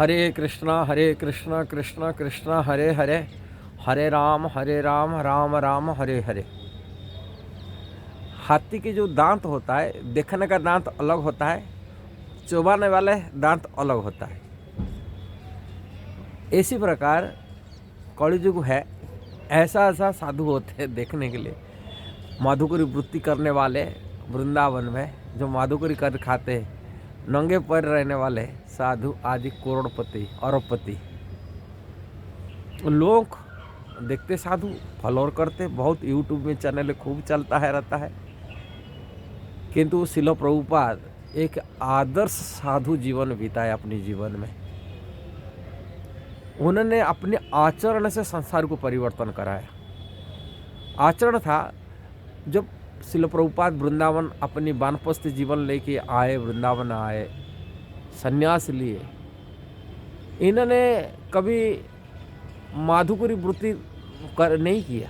हरे कृष्णा कृष्णा कृष्णा हरे हरे, हरे राम राम राम हरे हरे। हाथी के जो दांत होता है, देखने का दांत अलग होता है, चबाने वाले दांत अलग होता है। इसी प्रकार कलियुग है, ऐसा ऐसा साधु होते हैं देखने के लिए, माधुकरी वृत्ति करने वाले वृंदावन में जो माधुकरी कर खाते हैं, नंगे पैर रहने वाले साधु आदि करोड़पति अरबपति लोग देखते, साधु फॉलोअर करते, बहुत यूट्यूब में चैनल खूब चलता है रहता है। किंतु शिल प्रभुपाद एक आदर्श साधु जीवन बिताया अपने जीवन में। उन्होंने अपने आचरण से संसार को परिवर्तन कराया। आचरण था, जब शिल प्रभुपाद वृंदावन अपनी वानप्रस्थ जीवन लेके आए, वृंदावन आए, संन्यास लिए, इन्होंने कभी माधुकरी वृत्ति कर नहीं किया,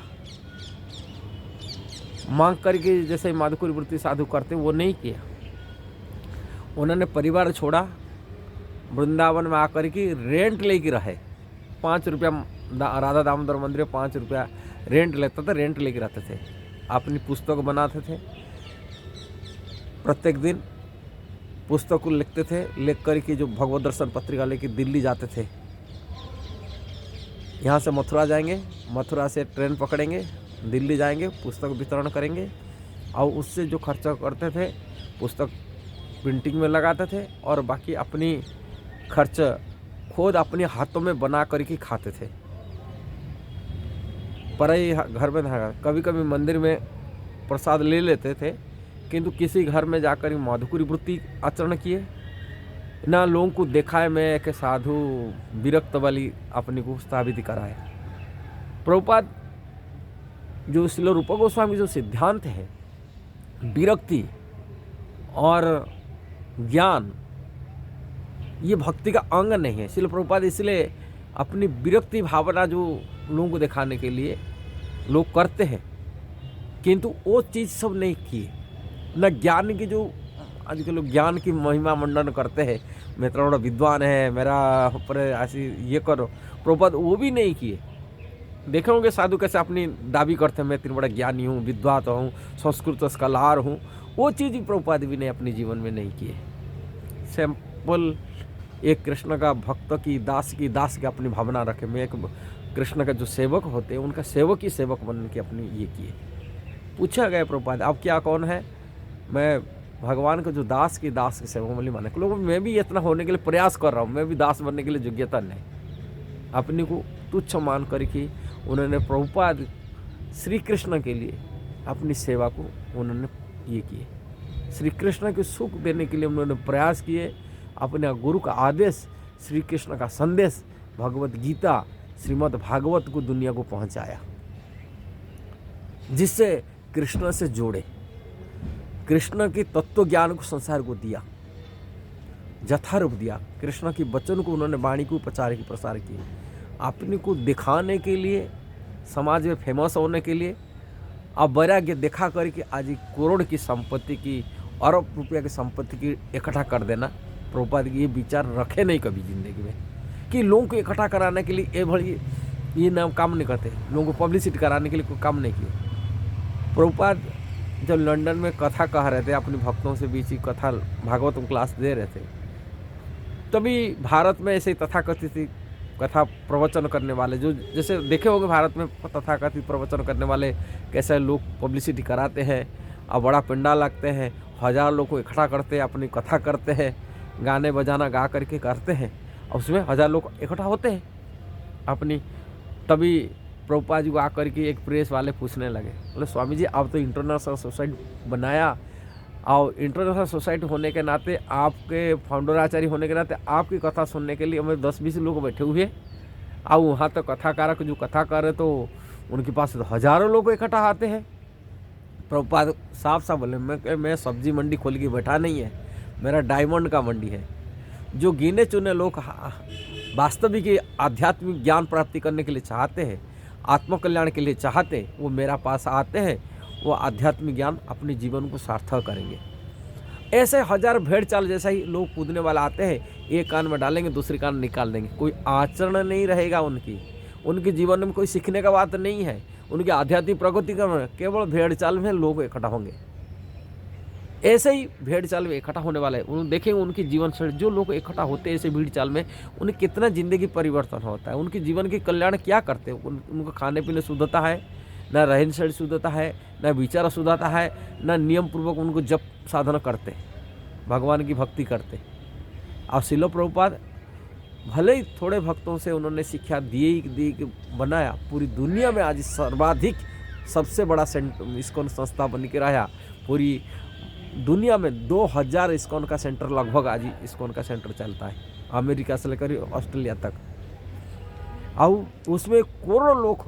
मांग करके जैसे माधुकरी वृत्ति साधु करते वो नहीं किया। उन्होंने परिवार छोड़ा, वृंदावन में आकर के रेंट लेके रहे। 5 रुपया राधा दामोदर मंदिर में 5 रुपया रेंट लेता था, रेंट लेके रहते थे। अपनी पुस्तक बनाते थे, प्रत्येक दिन पुस्तक को लिखते थे, लिख कर के जो भगवत दर्शन पत्रिका लेके दिल्ली जाते थे। यहाँ से मथुरा जाएंगे, मथुरा से ट्रेन पकड़ेंगे, दिल्ली जाएंगे, पुस्तक वितरण करेंगे, और उससे जो खर्चा करते थे पुस्तक प्रिंटिंग में लगाते थे, और बाकी अपनी खर्च खुद अपने हाथों में बना करके खाते थे। पर घर में था, कभी कभी मंदिर में प्रसाद ले लेते थे, किंतु किसी घर में जाकर माधुकरी वृत्ति आचरण किए ना। लोगों को दिखाए मैं कि साधु विरक्त वाली अपने को स्थापित कराए। प्रभुपाद जो श्रील रूप गोस्वामी जो सिद्धांत है, विरक्ति और ज्ञान, ये भक्ति का अंग नहीं है। श्रील प्रभुपाद इसलिए अपनी विरक्ति भावना जो लोगों को दिखाने के लिए लोग करते हैं, किंतु वो चीज़ सब नहीं किए। न ज्ञान की, जो आजकल लोग ज्ञान की महिमा मंडन करते हैं, मैं इतना बड़ा विद्वान है, मेरा ऊपर ऐसी ये करो, प्रभुपाद वो भी नहीं किए। देखे होंगे साधु कैसे अपनी दावी करते हैं, मैं इतना बड़ा ज्ञानी हूँ, विद्वान हूँ, संस्कृत स्कॉलर हूँ। वो चीज़ प्रभुपाद भी ने अपने जीवन में नहीं किए। सिंपल एक कृष्ण का भक्त की दास की अपनी भावना रखे, मैं एक कृष्ण का जो सेवक होते हैं उनका सेवक ही सेवक बन के अपनी ये किए। पूछा गया प्रभुपाद अब क्या कौन है, मैं भगवान का जो दास की सेवक वाली माने को लोग, मैं भी इतना होने के लिए प्रयास कर रहा हूँ, मैं भी दास बनने के लिए योग्यता नहीं। अपने को तुच्छ मान करके उन्होंने प्रभुपाद श्री कृष्ण के लिए अपनी सेवा को उन्होंने ये किए। श्री कृष्ण के सुख देने के लिए उन्होंने प्रयास किए। अपने गुरु का आदेश, श्री कृष्ण का संदेश, भगवत गीता, श्रीमद् भागवत को दुनिया को पहुंचाया, जिससे कृष्ण से जोड़े, कृष्ण के तत्व ज्ञान को संसार को दिया, यथारूप दिया। कृष्ण की वचन को उन्होंने वाणी को प्रचार की प्रसार किए, अपने को दिखाने के लिए, समाज में फेमस होने के लिए। अब वैराग्य दिखा करके आज करोड़ की संपत्ति की, अरब रुपया की संपत्ति की इकट्ठा कर देना, प्रभुपाद ये विचार रखे नहीं कभी जिंदगी में, कि लोगों को इकट्ठा कराने के लिए ये नाम काम नहीं करते, लोगों को पब्लिसिटी कराने के लिए कोई काम नहीं किए। प्रभुपाद जब लंदन में कथा कह रहे थे, अपने भक्तों से बीच ही कथा भागवत क्लास दे रहे थे, तभी भारत में ऐसे तथाकथित कथा प्रवचन करने वाले, जो जैसे देखे होंगे भारत में तथाकथित प्रवचन करने वाले कैसे लोग पब्लिसिटी कराते हैं, और बड़ा पंडाल लगते हैं, 1000 लोग को इकट्ठा करते हैं, अपनी कथा करते हैं, गाने बजाना गा करके करते हैं, और उसमें 1000 लोग इकट्ठा होते हैं अपनी। तभी प्रभुपाद जी को आकर के एक प्रेस वाले पूछने लगे, बोले स्वामी जी आप तो इंटरनेशनल सोसाइटी बनाया, और इंटरनेशनल सोसाइटी होने के नाते, आपके फाउंडर आचार्य होने के नाते, आपकी कथा सुनने के लिए हमें 10-20 लोग बैठे हुए, और वहाँ तो कथाकारक जो कथा कर रहे तो उनके पास तो हजारों लोग इकट्ठा आते हैं। प्रभुपाद साफ साफ बोले, मैं सब्जी मंडी खोल के बैठा नहीं है, मेरा डायमंड का मंडी है। जो गिने चुने लोग वास्तविक आध्यात्मिक ज्ञान प्राप्ति करने के लिए चाहते हैं, आत्मकल्याण के लिए चाहते हैं, वो मेरा पास आते हैं, वो आध्यात्मिक ज्ञान अपने जीवन को सार्थक करेंगे। ऐसे हजार भेड़ चाल जैसा ही लोग कूदने वाला आते हैं, एक कान में डालेंगे दूसरी कान निकाल देंगे। कोई आचरण नहीं रहेगा उनके जीवन में कोई सीखने का बात नहीं है। उनकी आध्यात्मिक प्रगति का केवल भेड़ चाल में लोग इकट्ठा होंगे। ऐसे ही भेड़ चाल में इकट्ठा होने वाले उन देखेंगे उनकी जीवन शैली, जो लोग इकट्ठा होते हैं ऐसे भीड़ चाल में, उन्हें कितना जिंदगी परिवर्तन होता है, उनके जीवन के कल्याण क्या करते हैं। उनको खाने पीने शुद्धता है, ना रहन सहन शुद्धता है, ना विचार शुद्धता है, ना नियम पूर्वक उनको जप साधना करते, भगवान की भक्ति करते। और श्रील प्रभुपाद भले ही थोड़े भक्तों से उन्होंने शिक्षा दी बनाया, पूरी दुनिया में आज सर्वाधिक सबसे बड़ा इस्कॉन संस्था बन के रहा। पूरी दुनिया में 2000 इस्कॉन का सेंटर लगभग आज इस्कॉन का सेंटर चलता है, अमेरिका से लेकर ऑस्ट्रेलिया तक। और उसमें करोड़ों लोग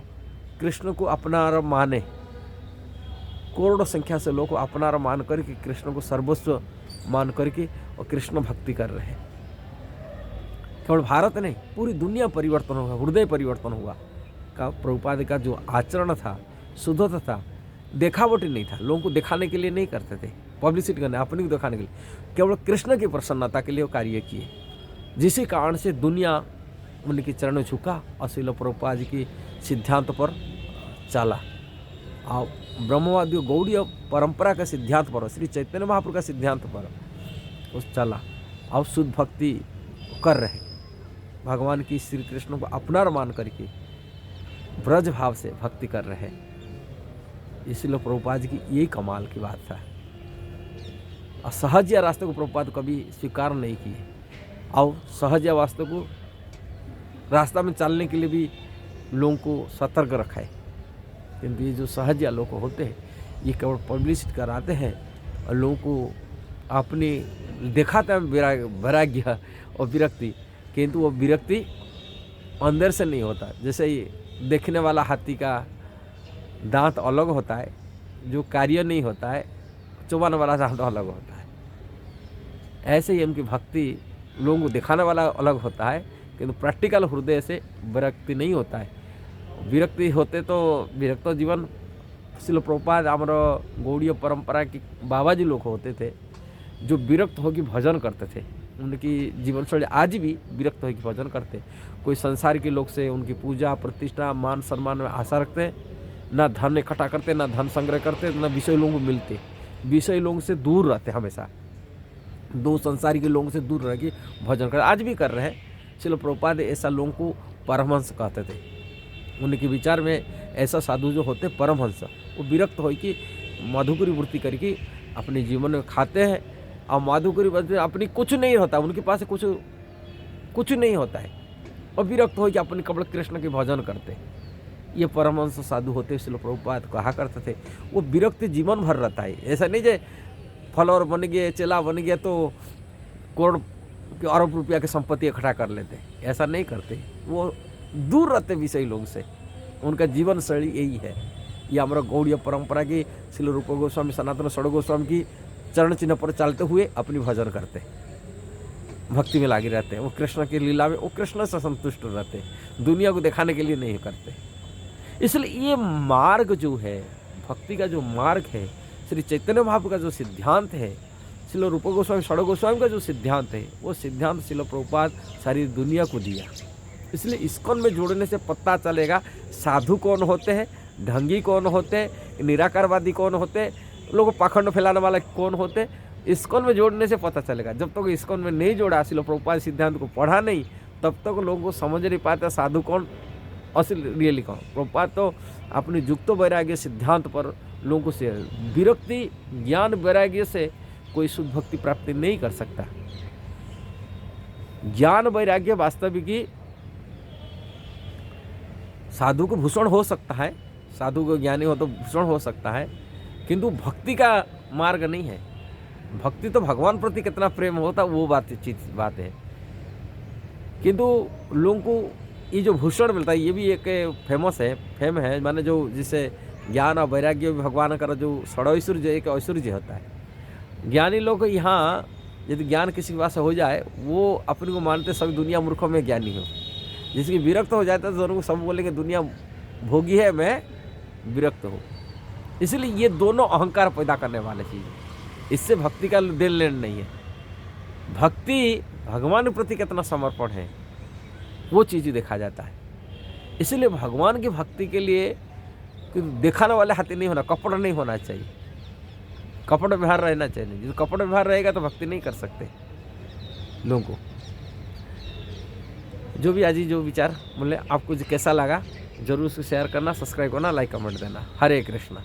कृष्ण को अपना माने, करोड़ों संख्या से लोग को अपना मान करके कृष्ण को सर्वस्व मान करके और कृष्ण भक्ति कर रहे हैं। केवल भारत नहीं, पूरी दुनिया परिवर्तन होगा, हृदय परिवर्तन हुआ। का प्रभुपाद का जो आचरण था, शुद्धता था, देखावटी नहीं था, लोगों को दिखाने के लिए नहीं करते थे, पब्लिसिटी करने, अपने को दिखाने के लिए, केवल कृष्ण की प्रसन्नता के लिए वो कार्य किए, जिसी कारण से दुनिया उनके चरण झुका और श्रील प्रभुपाद जी के सिद्धांत पर चला। और ब्रह्मवादी गौड़ीय परंपरा का सिद्धांत पर, श्री चैतन्य महाप्रभु का सिद्धांत पर उस चला और शुद्ध भक्ति कर रहे, भगवान की श्री कृष्ण को अपना मान करके ब्रज भाव से भक्ति कर रहे। इसलिए प्रभुपाद जी की यही कमाल की बात था। और सहज या रास्ते को प्रभुपाद कभी स्वीकार नहीं किए, और सहज या वास्तव को रास्ता में चलने के लिए भी लोगों को सतर्क रखा है। किंतु ये जो सहज या लोग होते हैं, ये केवल पब्लिसिटी कराते हैं और लोगों को अपनी दिखाते हैं वैराग्य और विरक्ति, किंतु वो विरक्ति अंदर से नहीं होता। जैसे ये देखने वाला हाथी का दांत अलग होता है, जो कार्य नहीं होता है, चुबाने वाला दांत अलग होता है। ऐसे ही उनकी भक्ति लोगों को दिखाने वाला अलग होता है, किंतु प्रैक्टिकल हृदय से विरक्ति नहीं होता है। विरक्ति होते तो विरक्त जीवन श्रील प्रभुपाद आमर गौड़ीय परंपरा के बाबा जी लोग होते थे, जो विरक्त होकर भजन करते थे। उनकी जीवन शैली आज भी विरक्त होकर भजन करते। कोई संसार के लोग से उनकी पूजा प्रतिष्ठा मान सम्मान में आशा रखते, ना धन इकट्ठा करते, ना धन संग्रह करते, ना विषय लोगों को मिलते, विषय लोगों से दूर रहते, हमेशा दो संसारी के लोगों से दूर रह के भजन करते। आज भी कर रहे हैं। श्रील प्रभुपाद ऐसा लोगों को परमहंस कहते थे। उनके विचार में ऐसा साधु जो होते परमहंस, वो विरक्त हो कि मधुकरी वृत्ति करके अपने जीवन में खाते हैं, और मधुकरी वृत्ति अपनी कुछ नहीं होता, उनके पास कुछ नहीं होता है, और विरक्त हो कि अपने केवल कृष्ण के भजन करते। ये परमहंस साधु होते श्रील प्रभुपाद कहा करते थे। वो विरक्त जीवन भर रहता है। ऐसा नहीं जे फॉलोअर बन गए, चेला बन गया तो करोड़ अरब रुपया की संपत्ति इकट्ठा कर लेते, ऐसा नहीं करते। वो दूर रहते विषय लोग से। उनका जीवन शैली यही है। ये हमारा गौड़ीय परंपरा की श्रील रूप गोस्वामी सनातन षड गोस्वामी की चरण चिन्ह पर चलते हुए अपनी भजन करते, भक्ति में लागे रहते हैं। वो कृष्ण की लीला में वो कृष्ण से संतुष्ट रहते, दुनिया को दिखाने के लिए नहीं करते। इसलिए ये मार्ग जो है, भक्ति का जो मार्ग है, श्री चैतन्य महाप्रभु का जो सिद्धांत है, श्रील रूप गोस्वामी षड गोस्वामी का जो सिद्धांत है, वो सिद्धांत श्रील प्रभुपाद सारी दुनिया को दिया। इसलिए इस्कॉन में जोड़ने से पता चलेगा साधु कौन होते हैं, ढंगी कौन होते हैं, निराकारवादी कौन होते हैं, लोगों को पाखंड फैलाने वाले कौन होते हैं। इस्कॉन में जोड़ने से पता चलेगा। जब तक इस्कॉन में नहीं जोड़ा, श्रील प्रभुपाद सिद्धांत को पढ़ा नहीं, तब तक लोगों को समझ नहीं पाता साधु कौन, असली रियली कौन। प्रभुपाद तो अपनी युक्त वैराग्य सिद्धांत पर लोगों से विरक्ति ज्ञान वैराग्य से कोई शुद्ध भक्ति प्राप्ति नहीं कर सकता। ज्ञान वैराग्य वास्तविक साधु को भूषण हो सकता है, साधु को ज्ञानी हो तो भूषण हो सकता है, किंतु भक्ति का मार्ग नहीं है। भक्ति तो भगवान प्रति कितना प्रेम होता वो बात है। किंतु लोगों को ये जो भूषण मिलता है, ये भी एक फेम है, माने जो जिसे ज्ञान और वैराग्य भगवान का जो षडैश्वर्य एक ऐश्वर्य होता है। ज्ञानी लोग यहाँ यदि ज्ञान किसी के पास हो जाए, वो अपने को मानते सभी दुनिया मूर्खों में ज्ञानी हो। जिसकी विरक्त हो जाता है तो दोनों को सब बोलेंगे दुनिया भोगी है, मैं विरक्त हूँ। इसलिए ये दोनों अहंकार पैदा करने वाले चीज़। इससे भक्ति का देन लेन नहीं है। भक्ति भगवान के प्रति कितना समर्पण है वो चीज़ देखा जाता है। इसीलिए भगवान की भक्ति के लिए दिखाने वाले हाथी नहीं होना, कपड़ नहीं होना चाहिए, कपड़ व्यवहार रहना चाहिए। जो कपड़ व्यवहार रहेगा तो भक्ति नहीं कर सकते लोगों को। जो भी आज जो विचार बोले आपको कैसा लगा जरूर उसको शेयर करना, सब्सक्राइब करना, लाइक कमेंट देना। हरे कृष्णा।